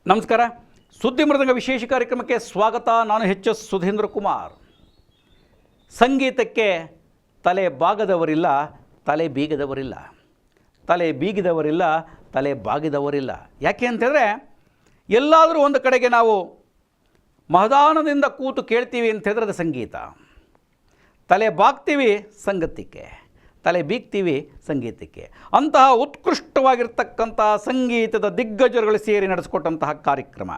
ನಮಸ್ಕಾರ. ಸುದ್ದಿ ಮೃದಂಗ ವಿಶೇಷ ಕಾರ್ಯಕ್ರಮಕ್ಕೆ ಸ್ವಾಗತ. ನಾನು ಎಚ್.ಎಸ್. ಸುಧೀಂದ್ರ ಕುಮಾರ್. ಸಂಗೀತಕ್ಕೆ ತಲೆ ಬಾಗದವರಿಲ್ಲ, ತಲೆ ಬೀಗದವರಿಲ್ಲ, ತಲೆ ಬೀಗಿದವರಿಲ್ಲ, ತಲೆ ಬಾಗಿದವರಿಲ್ಲ. ಯಾಕೆ ಅಂತಂದರೆ ಎಲ್ಲಾದರೂ ಒಂದು ಕಡೆಗೆ ನಾವು ಮಹದಾನದಿಂದ ಕೂತು ಕೇಳ್ತೀವಿ ಅಂತ ಹೇಳಿದ್ರೆ ಅದು ಸಂಗೀತ. ತಲೆ ಬಾಗ್ತೀವಿ ಸಂಗೀತಕ್ಕೆ, ತಲೆ ಬೀಗ್ತೀವಿ ಸಂಗೀತಕ್ಕೆ. ಅಂತಹ ಉತ್ಕೃಷ್ಟವಾಗಿರ್ತಕ್ಕಂಥ ಸಂಗೀತದ ದಿಗ್ಗಜರುಗಳು ಸೇರಿ ನಡೆಸಿಕೊಟ್ಟಂತಹ ಕಾರ್ಯಕ್ರಮ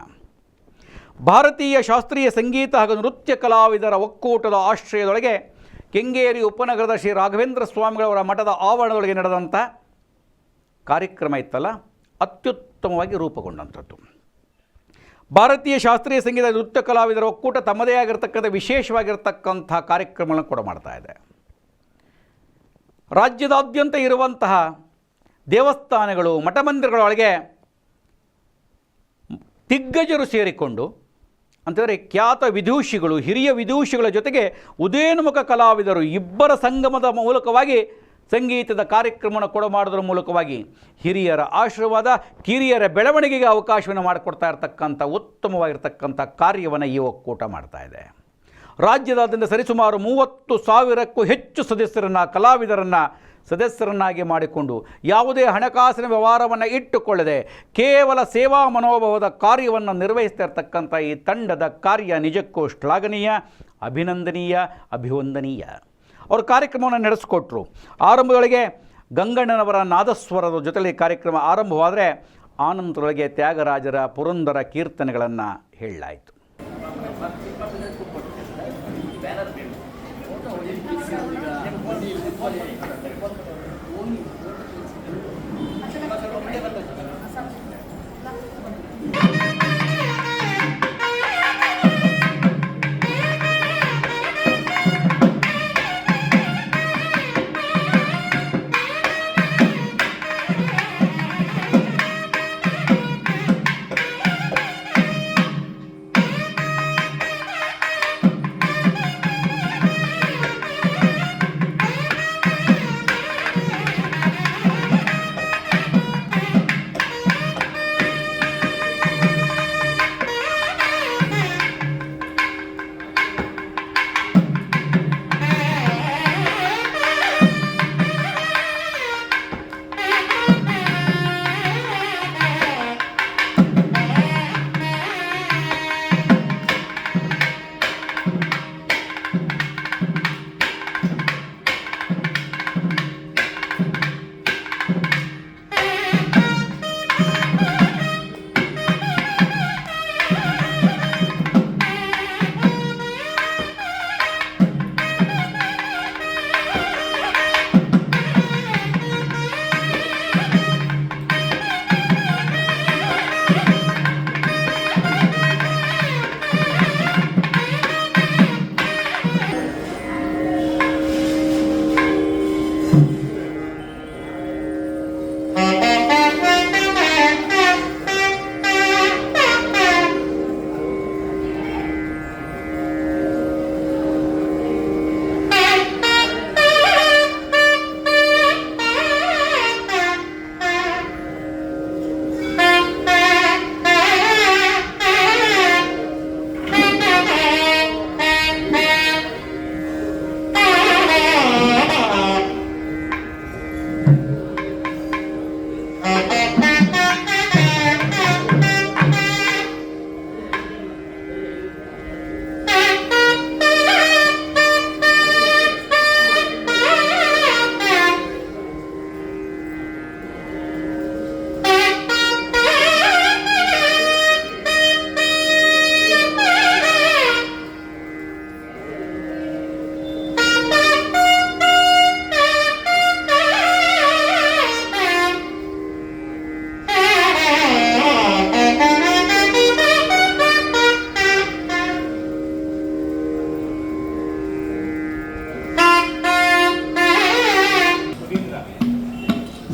ಭಾರತೀಯ ಶಾಸ್ತ್ರೀಯ ಸಂಗೀತ ಹಾಗೂ ನೃತ್ಯ ಕಲಾವಿದರ ಒಕ್ಕೂಟದ ಆಶ್ರಯದೊಳಗೆ ಕೆಂಗೇರಿ ಉಪನಗರದ ಶ್ರೀ ರಾಘವೇಂದ್ರ ಸ್ವಾಮಿಗಳವರ ಮಠದ ಆವರಣದೊಳಗೆ ನಡೆದಂಥ ಕಾರ್ಯಕ್ರಮ ಇತ್ತಲ್ಲ, ಅತ್ಯುತ್ತಮವಾಗಿ ರೂಪುಗೊಂಡಂಥದ್ದು. ಭಾರತೀಯ ಶಾಸ್ತ್ರೀಯ ಸಂಗೀತ ನೃತ್ಯ ಕಲಾವಿದರ ಒಕ್ಕೂಟ ತಮ್ಮದೇ ಆಗಿರತಕ್ಕಂಥ ವಿಶೇಷವಾಗಿರ್ತಕ್ಕಂಥ ಕಾರ್ಯಕ್ರಮಗಳನ್ನು ಕೂಡ ಮಾಡ್ತಾ ಇದೆ. ರಾಜ್ಯದಾದ್ಯಂತ ಇರುವಂತಹ ದೇವಸ್ಥಾನಗಳು, ಮಠಮಂದಿರಗಳೊಳಗೆ ದಿಗ್ಗಜರು ಸೇರಿಕೊಂಡು ಅಂತಂದರೆ ಖ್ಯಾತ ವಿದೂಷಿಗಳು, ಹಿರಿಯ ವಿದೂಷಿಗಳ ಜೊತೆಗೆ ಉದಯೋನ್ಮುಖ ಕಲಾವಿದರು ಇಬ್ಬರ ಸಂಗಮದ ಮೂಲಕವಾಗಿ ಸಂಗೀತದ ಕಾರ್ಯಕ್ರಮವನ್ನು ಮಾಡೋದ್ರ ಮೂಲಕವಾಗಿ ಹಿರಿಯರ ಆಶೀರ್ವಾದ, ಕಿರಿಯರ ಬೆಳವಣಿಗೆಗೆ ಅವಕಾಶವನ್ನು ಮಾಡಿಕೊಡ್ತಾ ಇರತಕ್ಕಂಥ ಉತ್ತಮವಾಗಿರ್ತಕ್ಕಂಥ ಕಾರ್ಯವನ್ನು ಈ ಒಕ್ಕೂಟ ಮಾಡ್ತಾ ಇದೆ. ರಾಜ್ಯದಾದ್ಯಂತ ಸರಿಸುಮಾರು 30,000ಕ್ಕೂ ಹೆಚ್ಚು ಕಲಾವಿದರನ್ನು ಸದಸ್ಯರನ್ನಾಗಿ ಮಾಡಿಕೊಂಡು ಯಾವುದೇ ಹಣಕಾಸಿನ ವ್ಯವಹಾರವನ್ನು ಇಟ್ಟುಕೊಳ್ಳದೆ ಕೇವಲ ಸೇವಾ ಮನೋಭಾವದ ಕಾರ್ಯವನ್ನು ನಿರ್ವಹಿಸ್ತಾ ಇರತಕ್ಕಂಥ ಈ ತಂಡದ ಕಾರ್ಯ ನಿಜಕ್ಕೂ ಶ್ಲಾಘನೀಯ, ಅಭಿನಂದನೀಯ, ಅಭಿವಂದನೀಯ. ಅವರು ಕಾರ್ಯಕ್ರಮವನ್ನು ನಡೆಸಿಕೊಟ್ರು. ಆರಂಭದೊಳಗೆ ಗಂಗಣ್ಣನವರ ನಾದಸ್ವರದ ಜೊತೆಲಿ ಕಾರ್ಯಕ್ರಮ ಆರಂಭವಾದರೆ ಆನಂತರೊಳಗೆ ತ್ಯಾಗರಾಜರ ಪುರಂದರ ಕೀರ್ತನೆಗಳನ್ನು ಹೇಳಲಾಯಿತು.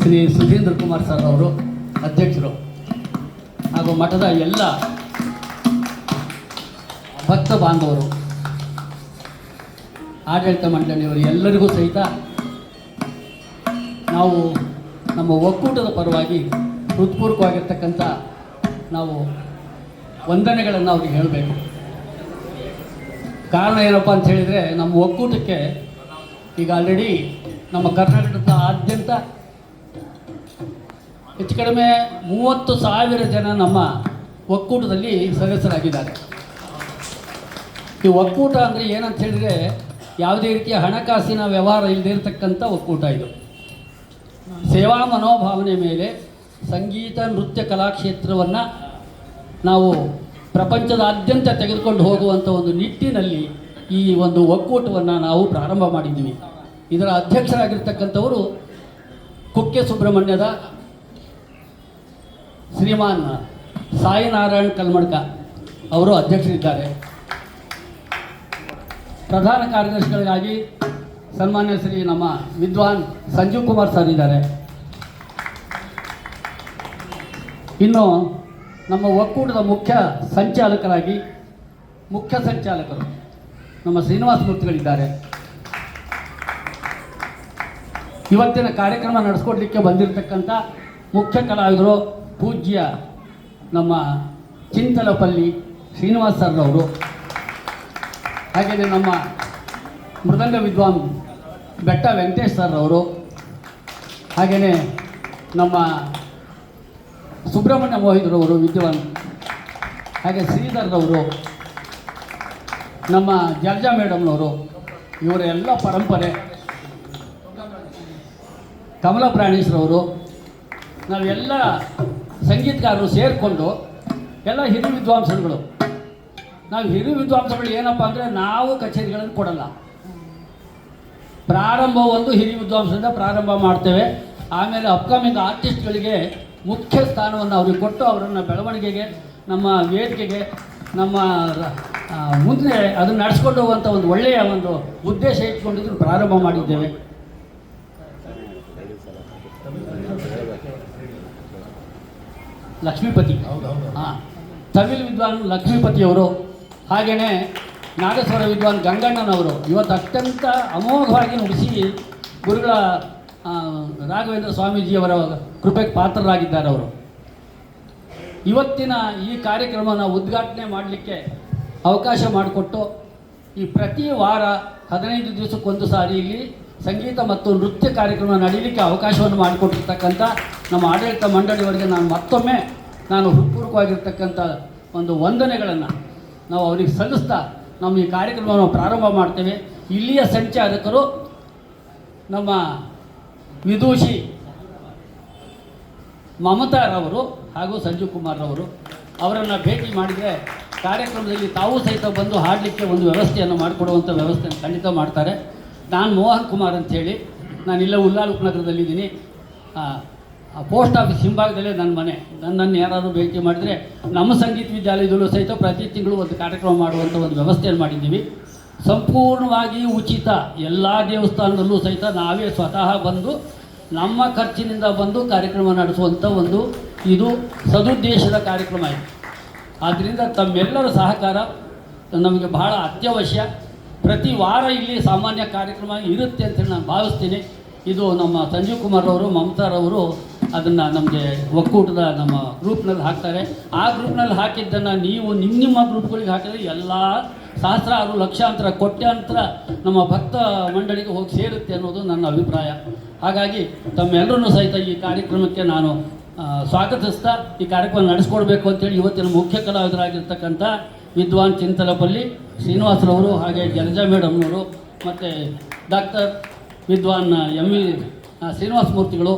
ಶ್ರೀ ಸುಧೀಂದ್ರ ಕುಮಾರ್ ಸರ್ ಅವರು ಅಧ್ಯಕ್ಷರು ಹಾಗೂ ಮಠದ ಎಲ್ಲ ಭಕ್ತ ಬಾಂಧವರು, ಆಡಳಿತ ಮಂಡಳಿಯವರು ಎಲ್ಲರಿಗೂ ಸಹಿತ ನಾವು ನಮ್ಮ ಒಕ್ಕೂಟದ ಪರವಾಗಿ ಹೃತ್ಪೂರ್ವಕವಾಗಿರ್ತಕ್ಕಂಥ ನಾವು ವಂದನೆಗಳನ್ನು ಅವ್ರಿಗೆ ಹೇಳಬೇಕು. ಕಾರಣ ಏನಪ್ಪ ಅಂತ ಹೇಳಿದರೆ, ನಮ್ಮ ಒಕ್ಕೂಟಕ್ಕೆ ಈಗ ಆಲ್ರೆಡಿ ನಮ್ಮ ಕರ್ನಾಟಕದಾದ್ಯಂತ ಹೆಚ್ಚು ಕಡಿಮೆ 30,000 ಜನ ನಮ್ಮ ಒಕ್ಕೂಟದಲ್ಲಿ ಸದಸ್ಯರಾಗಿದ್ದಾರೆ. ಈ ಒಕ್ಕೂಟ ಅಂದರೆ ಏನಂತ ಹೇಳಿದರೆ, ಯಾವುದೇ ರೀತಿಯ ಹಣಕಾಸಿನ ವ್ಯವಹಾರ ಇಲ್ಲದೇ ಇರತಕ್ಕಂಥ ಒಕ್ಕೂಟ ಇದು. ಸೇವಾ ಮನೋಭಾವನೆ ಮೇಲೆ ಸಂಗೀತ ನೃತ್ಯ ಕಲಾಕ್ಷೇತ್ರವನ್ನು ನಾವು ಪ್ರಪಂಚದಾದ್ಯಂತ ತೆಗೆದುಕೊಂಡು ಹೋಗುವಂಥ ಒಂದು ನಿಟ್ಟಿನಲ್ಲಿ ಈ ಒಂದು ಒಕ್ಕೂಟವನ್ನು ನಾವು ಪ್ರಾರಂಭ ಮಾಡಿದ್ದೀವಿ. ಇದರ ಅಧ್ಯಕ್ಷರಾಗಿರ್ತಕ್ಕಂಥವರು ಕುಕ್ಕೆ ಸುಬ್ರಹ್ಮಣ್ಯದ ಶ್ರೀಮಾನ್ ಸಾಯಿನಾರಾಯಣ್ ಕಲ್ಮಡ್ಕ ಅವರು ಅಧ್ಯಕ್ಷರಿದ್ದಾರೆ. ಪ್ರಧಾನ ಕಾರ್ಯದರ್ಶಿಗಳಿಗಾಗಿ ಸನ್ಮಾನ್ಯ ಶ್ರೀ ನಮ್ಮ ವಿದ್ವಾನ್ ಸಂಜೀವ್ ಕುಮಾರ್ ಸರ್ ಇದ್ದಾರೆ. ಇನ್ನು ನಮ್ಮ ಒಕ್ಕೂಟದ ಮುಖ್ಯ ಸಂಚಾಲಕರು ನಮ್ಮ ಶ್ರೀನಿವಾಸ ಮೂರ್ತಿಗಳಿದ್ದಾರೆ. ಇವತ್ತಿನ ಕಾರ್ಯಕ್ರಮ ನಡೆಸ್ಕೊಡ್ಲಿಕ್ಕೆ ಬಂದಿರತಕ್ಕಂಥ ಮುಖ್ಯ ಕಲಾವಿದರು ಪೂಜ್ಯ ನಮ್ಮ ಚಿಂತಲಪಲ್ಲಿ ಶ್ರೀನಿವಾಸ ಸರ್ ಅವರು, ಹಾಗೆಯೇ ನಮ್ಮ ಮೃದಂಗ ವಿದ್ವಾನ್ ಬೆಟ್ಟ ವೆಂಕಟೇಶ್ ಸರ್ ಅವರು, ಹಾಗೆಯೇ ನಮ್ಮ ಸುಬ್ರಹ್ಮಣ್ಯ ಮೋಹಿತ್ರವರು ವಿದ್ವಾನ್, ಹಾಗೆ ಶ್ರೀಧರ್ರವರು, ನಮ್ಮ ಜರ್ಜಾ ಮೇಡಮ್ನವರು, ಇವರೆಲ್ಲ ಪರಂಪರೆ, ಕಮಲ ಪ್ರಾಣೇಶ್ರವರು, ನಾವೆಲ್ಲ ಸಂಗೀತಗಾರರು ಸೇರಿಕೊಂಡು ಎಲ್ಲ ಹಿರಿಯ ವಿದ್ವಾಂಸರುಗಳು. ನಾವು ಹಿರಿಯ ವಿದ್ವಾಂಸಗಳು ಏನಪ್ಪ ಅಂದರೆ, ನಾವು ಕಚೇರಿಗಳನ್ನು ಕೊಡಲ್ಲ. ಪ್ರಾರಂಭ ಒಂದು ಹಿರಿಯ ವಿದ್ವಾಂಸರಿಂದ ಪ್ರಾರಂಭ ಮಾಡ್ತೇವೆ. ಆಮೇಲೆ ಅಪ್ಕಮಿಂಗ್ ಆರ್ಟಿಸ್ಟ್ಗಳಿಗೆ ಮುಖ್ಯ ಸ್ಥಾನವನ್ನು ಅವ್ರಿಗೆ ಕೊಟ್ಟು ಅವರನ್ನು ಬೆಳವಣಿಗೆಗೆ, ನಮ್ಮ ವೇದಿಕೆಗೆ, ನಮ್ಮ ಮುಂದೆ ಅದನ್ನು ನಡೆಸ್ಕೊಂಡು ಹೋಗುವಂಥ ಒಂದು ಒಳ್ಳೆಯ ಒಂದು ಉದ್ದೇಶ ಇಟ್ಕೊಂಡಿದ್ದು ಪ್ರಾರಂಭ ಮಾಡಿದ್ದೇವೆ. ಲಕ್ಷ್ಮೀಪತಿ, ತಮಿಳು ವಿದ್ವಾನ್ ಲಕ್ಷ್ಮೀಪತಿಯವರು, ಹಾಗೆಯೇ ನಾಗಸ್ವರ ವಿದ್ವಾನ್ ಗಂಗಣ್ಣನವರು ಇವತ್ತು ಅತ್ಯಂತ ಅಮೋಘವಾಗಿ ನುಡಿಸಿ ಗುರುಗಳ ರಾಘವೇಂದ್ರ ಸ್ವಾಮೀಜಿಯವರ ಕೃಪೆಗೆ ಪಾತ್ರರಾಗಿದ್ದಾರೆ. ಅವರು ಇವತ್ತಿನ ಈ ಕಾರ್ಯಕ್ರಮನ ಉದ್ಘಾಟನೆ ಮಾಡಲಿಕ್ಕೆ ಅವಕಾಶ ಮಾಡಿಕೊಟ್ಟು, ಈ ಪ್ರತಿ ವಾರ 15 ದಿವಸಕ್ಕೊಂದು ಸಾರಿ ಇಲ್ಲಿ ಸಂಗೀತ ಮತ್ತು ನೃತ್ಯ ಕಾರ್ಯಕ್ರಮ ನಡೀಲಿಕ್ಕೆ ಅವಕಾಶವನ್ನು ಮಾಡಿಕೊಟ್ಟಿರ್ತಕ್ಕಂಥ ನಮ್ಮ ಆಡಳಿತ ಮಂಡಳಿಯವರಿಗೆ ಮತ್ತೊಮ್ಮೆ ನಾನು ಹೃತ್ಪೂರ್ವಕವಾಗಿರ್ತಕ್ಕಂಥ ಒಂದು ವಂದನೆಗಳನ್ನು ನಾವು ಅವರಿಗೆ ಸಲ್ಲಿಸ್ತಾ ನಮ್ಮ ಈ ಕಾರ್ಯಕ್ರಮವನ್ನು ಪ್ರಾರಂಭ ಮಾಡ್ತೇವೆ. ಇಲ್ಲಿಯ ಸಂಚಾಲಕರು ನಮ್ಮ ವಿದೂಷಿ ಮಮತಾರವರು ಹಾಗೂ ಸಂಜೀವ್ ಕುಮಾರ್ರವರು. ಅವರನ್ನು ಭೇಟಿ ಮಾಡಿದರೆ ಕಾರ್ಯಕ್ರಮದಲ್ಲಿ ತಾವು ಸಹಿತ ಬಂದು ಹಾಡಲಿಕ್ಕೆ ಒಂದು ವ್ಯವಸ್ಥೆಯನ್ನು ಮಾಡಿಕೊಡುವಂಥ ವ್ಯವಸ್ಥೆಯನ್ನು ಖಂಡಿತ ಮಾಡ್ತಾರೆ. ನಾನು ಮೋಹನ್ ಕುಮಾರ್ ಅಂಥೇಳಿ, ನಾನಿಲ್ಲ ಉಲ್ಲಾಲ್ ಉಪನಗರದಲ್ಲಿದ್ದೀನಿ. ಪೋಸ್ಟ್ ಆಫೀಸ್ ಹಿಂಭಾಗದಲ್ಲೇ ನನ್ನ ಮನೆ. ನನ್ನನ್ನು ಯಾರಾದರೂ ಭೇಟಿ ಮಾಡಿದರೆ ನಮ್ಮ ಸಂಗೀತ ವಿದ್ಯಾಲಯದಲ್ಲೂ ಸಹಿತ ಪ್ರತಿ ತಿಂಗಳು ಒಂದು ಕಾರ್ಯಕ್ರಮ ಮಾಡುವಂಥ ಒಂದು ವ್ಯವಸ್ಥೆಯನ್ನು ಮಾಡಿದ್ದೀವಿ. ಸಂಪೂರ್ಣವಾಗಿ ಉಚಿತ. ಎಲ್ಲ ದೇವಸ್ಥಾನದಲ್ಲೂ ಸಹಿತ ನಾವೇ ಸ್ವತಃ ಬಂದು ನಮ್ಮ ಖರ್ಚಿನಿಂದ ಬಂದು ಕಾರ್ಯಕ್ರಮ ನಡೆಸುವಂಥ ಒಂದು ಇದು ಸದುದ್ದೇಶದ ಕಾರ್ಯಕ್ರಮ ಇದೆ. ಆದ್ದರಿಂದ ತಮ್ಮೆಲ್ಲರ ಸಹಕಾರ ನಮಗೆ ಬಹಳ ಅತ್ಯವಶ್ಯ. ಪ್ರತಿ ವಾರ ಇಲ್ಲಿ ಸಾಮಾನ್ಯ ಕಾರ್ಯಕ್ರಮ ಇರುತ್ತೆ ಅಂತೇಳಿ ನಾನು ಭಾವಿಸ್ತೀನಿ. ಇದು ನಮ್ಮ ಸಂಜೀವ್ ಕುಮಾರ್ ಅವರು, ಮಮತಾರವರು ಅದನ್ನು ನಮಗೆ ಒಕ್ಕೂಟದ ನಮ್ಮ ಗ್ರೂಪ್ನಲ್ಲಿ ಹಾಕ್ತಾರೆ. ಆ ಗ್ರೂಪ್ನಲ್ಲಿ ಹಾಕಿದ್ದನ್ನು ನೀವು ನಿಮ್ಮ ಗ್ರೂಪ್ಗಳಿಗೆ ಹಾಕಿದರೆ ಎಲ್ಲ ಸಹಸ್ರಾರು ಲಕ್ಷಾಂತರ ಕೋಟ್ಯಾಂತರ ನಮ್ಮ ಭಕ್ತ ಮಂಡಳಿಗೆ ಹೋಗಿ ಸೇರುತ್ತೆ ಅನ್ನೋದು ನನ್ನ ಅಭಿಪ್ರಾಯ. ಹಾಗಾಗಿ ತಮ್ಮೆಲ್ಲರನ್ನೂ ಸಹಿತ ಈ ಕಾರ್ಯಕ್ರಮಕ್ಕೆ ನಾನು ಸ್ವಾಗತಿಸ್ತಾ ಈ ಕಾರ್ಯಕ್ರಮ ನಡೆಸ್ಕೊಡ್ಬೇಕು ಅಂತೇಳಿ ಇವತ್ತಿನ ಮುಖ್ಯ ಕಲಾವಿದರಾಗಿರ್ತಕ್ಕಂಥ ವಿದ್ವಾನ್ ಚಿಂತಲಪಲ್ಲಿ ಶ್ರೀನಿವಾಸರವರು, ಹಾಗೆ ಜಲಜಾ ಮೇಡಮ್ನವರು, ಮತ್ತು ಡಾಕ್ಟರ್ ವಿದ್ವಾನ್ ಎಂ.ವಿ. ಶ್ರೀನಿವಾಸ ಮೂರ್ತಿಗಳು,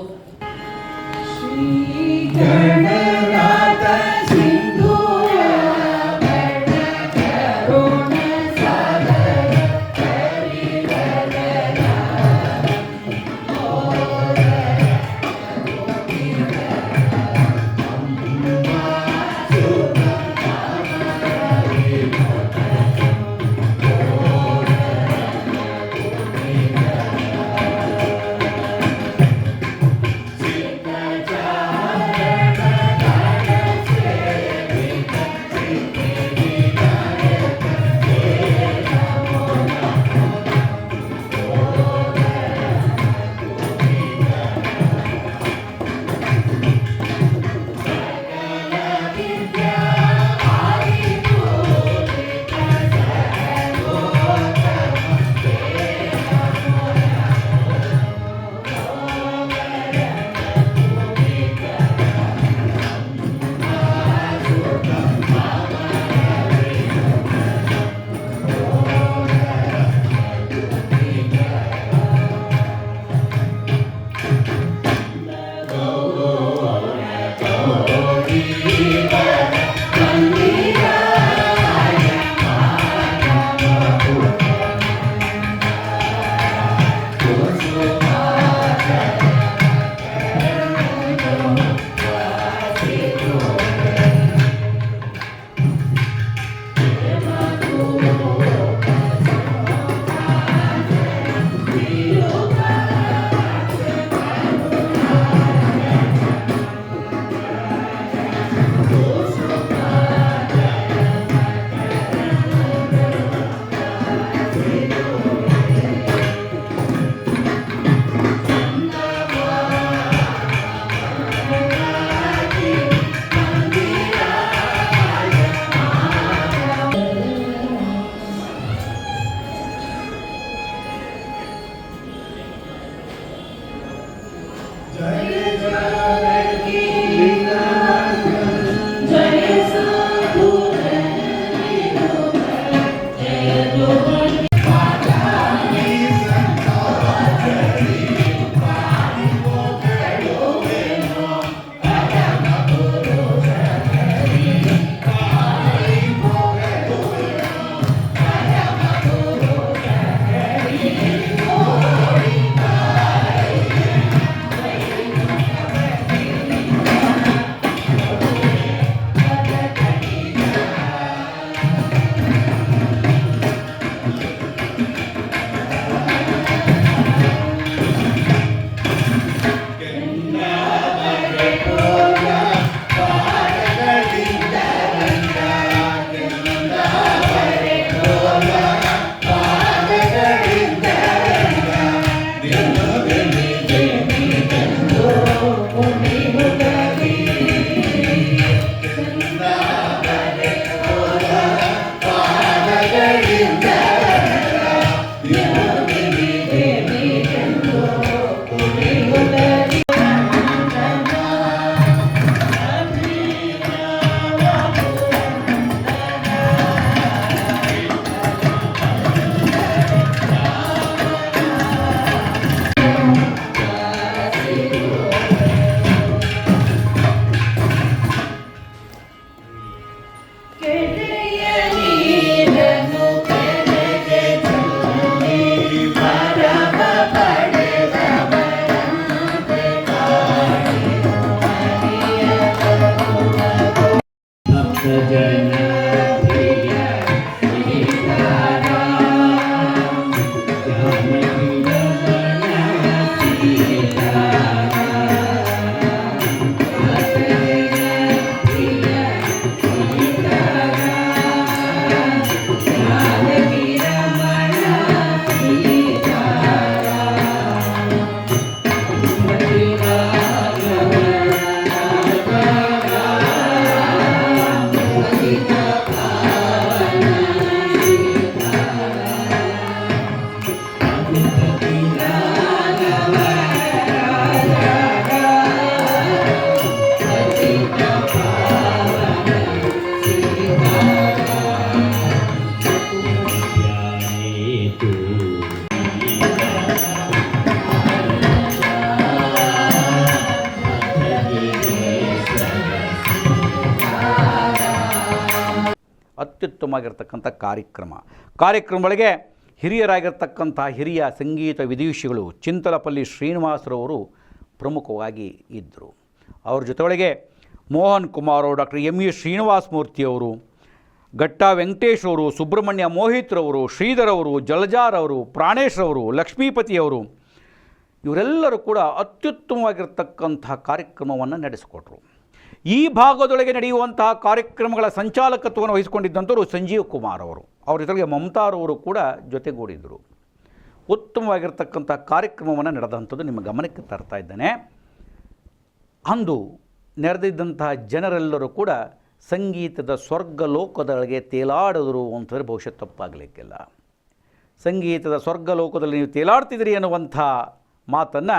ಅತ್ಯುತ್ತಮವಾಗಿರ್ತಕ್ಕಂಥ ಕಾರ್ಯಕ್ರಮಗಳಿಗೆ ಹಿರಿಯರಾಗಿರ್ತಕ್ಕಂಥ ಹಿರಿಯ ಸಂಗೀತ ವಿದುಷಿಗಳು ಚಿಂತಲಪಲ್ಲಿ ಶ್ರೀನಿವಾಸರವರು ಪ್ರಮುಖವಾಗಿ ಇದ್ದರು. ಅವ್ರ ಜೊತೆಯೊಳಗೆ ಮೋಹನ್ ಕುಮಾರ್ ಅವರು, ಡಾಕ್ಟರ್ ಎಂ ಇ ಶ್ರೀನಿವಾಸ ಮೂರ್ತಿಯವರು, ಘಟ್ಟ ವೆಂಕಟೇಶ್ ಅವರು, ಸುಬ್ರಹ್ಮಣ್ಯ ಮೋಹಿತ್ರವರು, ಶ್ರೀಧರವರು, ಜಲಜಾರವರು, ಪ್ರಾಣೇಶ್ರವರು, ಲಕ್ಷ್ಮೀಪತಿಯವರು ಇವರೆಲ್ಲರೂ ಕೂಡ ಅತ್ಯುತ್ತಮವಾಗಿರ್ತಕ್ಕಂಥ ಕಾರ್ಯಕ್ರಮವನ್ನು ನಡೆಸಿಕೊಟ್ರು. ಈ ಭಾಗದೊಳಗೆ ನಡೆಯುವಂತಹ ಕಾರ್ಯಕ್ರಮಗಳ ಸಂಚಾಲಕತ್ವವನ್ನು ವಹಿಸಿಕೊಂಡಿದ್ದಂಥವರು ಸಂಜೀವ್ ಕುಮಾರ್ ಅವರು. ಅವ್ರ ಜೊತೆಗೆ ಮಮತಾರವರು ಕೂಡ ಜೊತೆಗೂಡಿದರು. ಉತ್ತಮವಾಗಿರ್ತಕ್ಕಂಥ ಕಾರ್ಯಕ್ರಮವನ್ನು ನಡೆದಂಥದ್ದು ನಿಮ್ಮ ಗಮನಕ್ಕೆ ತರ್ತಾ ಇದ್ದೇನೆ. ಅಂದು ನೆರೆದಿದ್ದಂತಹ ಜನರೆಲ್ಲರೂ ಕೂಡ ಸಂಗೀತದ ಸ್ವರ್ಗ ಲೋಕದೊಳಗೆ ತೇಲಾಡಿದ್ರು ಅಂತಂದರೆ ಬಹುಶಃ ತಪ್ಪಾಗಲಿಕ್ಕಿಲ್ಲ. ಸಂಗೀತದ ಸ್ವರ್ಗ ಲೋಕದಲ್ಲಿ ನೀವು ತೇಲಾಡ್ತಿದ್ದೀರಿ ಅನ್ನುವಂಥ ಮಾತನ್ನು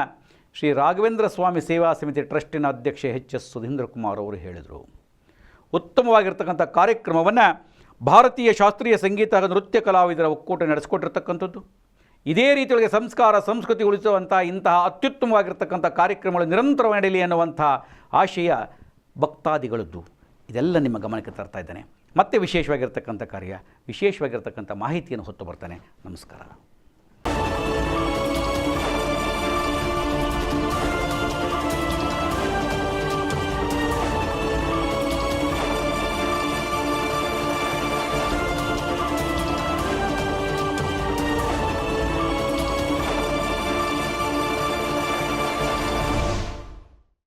ಶ್ರೀ ರಾಘವೇಂದ್ರ ಸ್ವಾಮಿ ಸೇವಾ ಸಮಿತಿ ಟ್ರಸ್ಟಿನ ಅಧ್ಯಕ್ಷ ಎಚ್ ಎಸ್ ಸುಧೀಂದ್ರ ಕುಮಾರ್ ಅವರು ಹೇಳಿದರು. ಉತ್ತಮವಾಗಿರ್ತಕ್ಕಂಥ ಕಾರ್ಯಕ್ರಮವನ್ನು ಭಾರತೀಯ ಶಾಸ್ತ್ರೀಯ ಸಂಗೀತ ಹಾಗೂ ನೃತ್ಯ ಕಲಾವಿದರ ಒಕ್ಕೂಟ ನಡೆಸಿಕೊಟ್ಟಿರ್ತಕ್ಕಂಥದ್ದು. ಇದೇ ರೀತಿಯೊಳಗೆ ಸಂಸ್ಕಾರ ಸಂಸ್ಕೃತಿ ಉಳಿಸುವಂಥ ಇಂತಹ ಅತ್ಯುತ್ತಮವಾಗಿರ್ತಕ್ಕಂಥ ಕಾರ್ಯಕ್ರಮಗಳು ನಿರಂತರವಾಗಿ ನಡೆಯಲಿ ಅನ್ನುವಂಥ ಆಶಯ ಭಕ್ತಾದಿಗಳದ್ದು. ಇದೆಲ್ಲ ನಿಮ್ಮ ಗಮನಕ್ಕೆ ತರ್ತಾ ಇದ್ದೇನೆ. ಮತ್ತೆ ವಿಶೇಷವಾಗಿರ್ತಕ್ಕಂಥ ಕಾರ್ಯ, ವಿಶೇಷವಾಗಿರ್ತಕ್ಕಂಥ ಮಾಹಿತಿಯನ್ನು ಹೊತ್ತು ಬರ್ತಾನೆ. ನಮಸ್ಕಾರ.